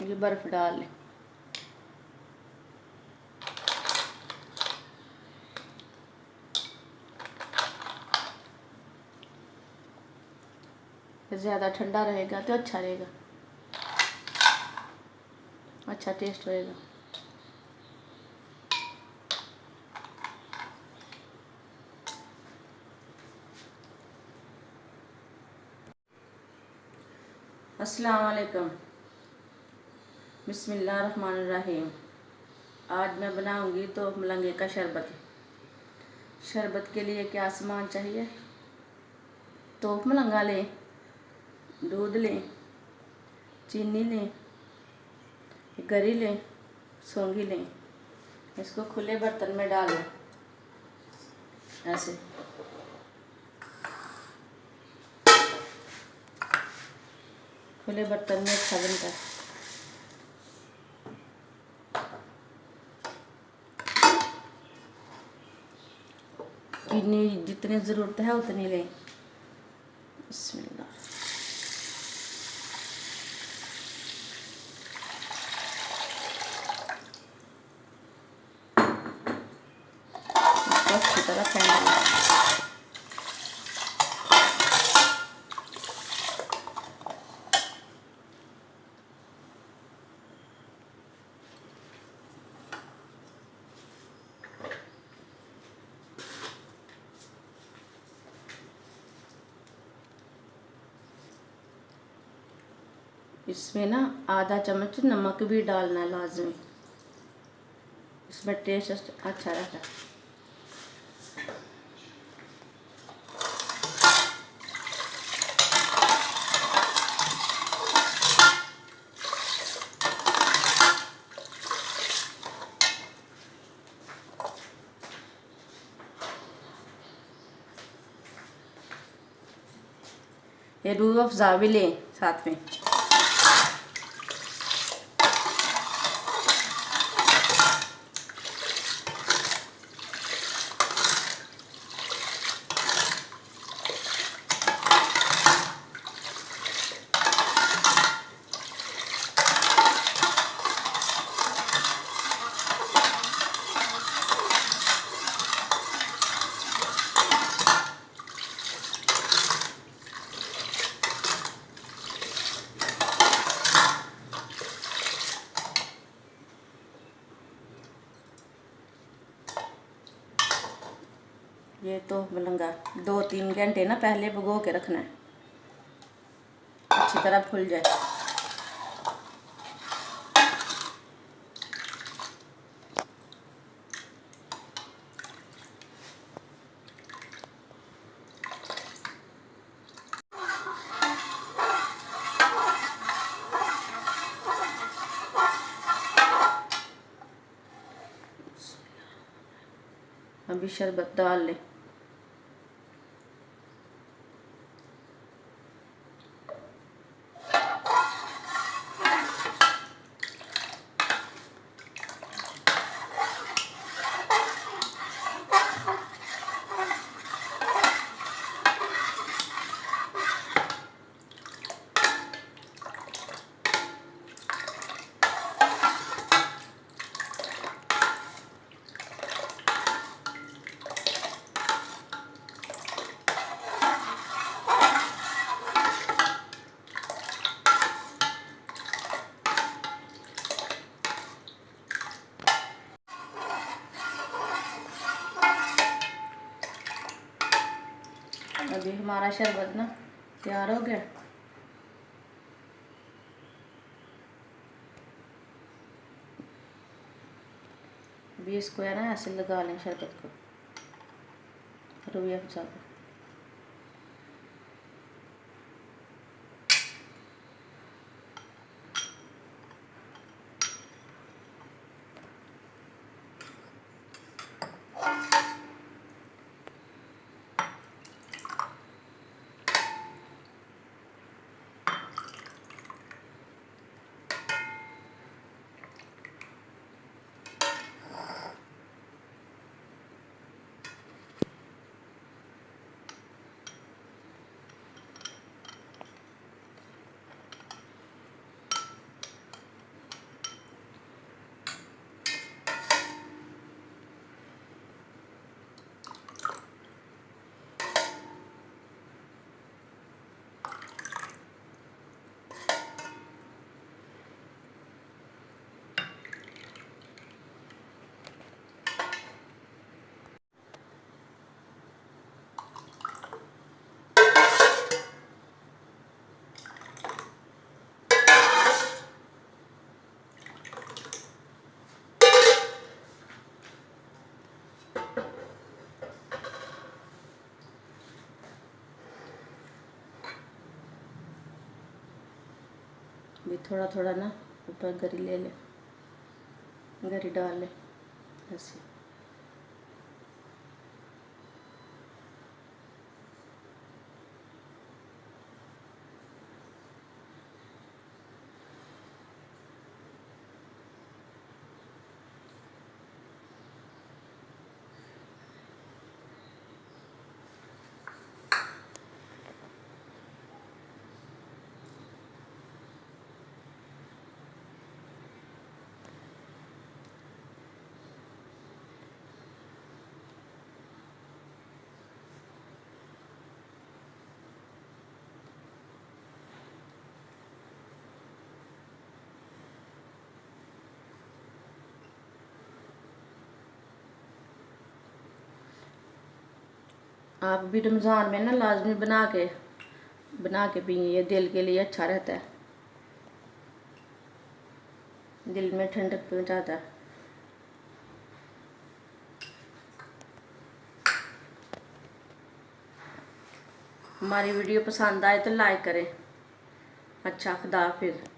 ये बर्फ़ डाल लें। ज़्यादा ठंडा रहेगा तो अच्छा रहेगा, अच्छा टेस्ट रहेगा। अस्सलाम वालेकुम, बिस्मिल्लाहिर्रहमानिर्रहीम। आज मैं बनाऊंगी तो मलंगे का शरबत। शरबत के लिए क्या सामान चाहिए? तो मलंगा लें, दूध लें, चीनी लें, गरी लें, सौंगी लें। इसको खुले बर्तन में डालें ऐसे। खुले बर्तन में अच्छा बनता है। चीनी जितनी ज़रूरत है उतनी लें। बिस्मिल्लाह। इसको अच्छी तरह फेंट लें। इसमें ना आधा चम्मच नमक भी डालना है लाजमी, इसमें टेस्ट अच्छा रहता है। ये रूह अफ़ज़ा भी लें साथ में। ये तो मलंगा 2-3 घंटे ना पहले भिगो के रखना है, अच्छी तरह फूल जाए। अभी शरबत डाल लें। अभी हमारा शरबत ना तैयार हो गया। अभी इसको है ना ऐसे लगा लें शरबत को, रूह अफ़ज़ा को। भी थोड़ा थोड़ा ना ऊपर गरी ले ले, गरी डाल ले ऐसे। आप भी रमज़ान में ना लाजमी बना के पिए, ये दिल के लिए अच्छा रहता है, दिल में ठंडक पहुंचाता है। हमारी वीडियो पसंद आए तो लाइक करें। अच्छा, खुदा हाफिज़।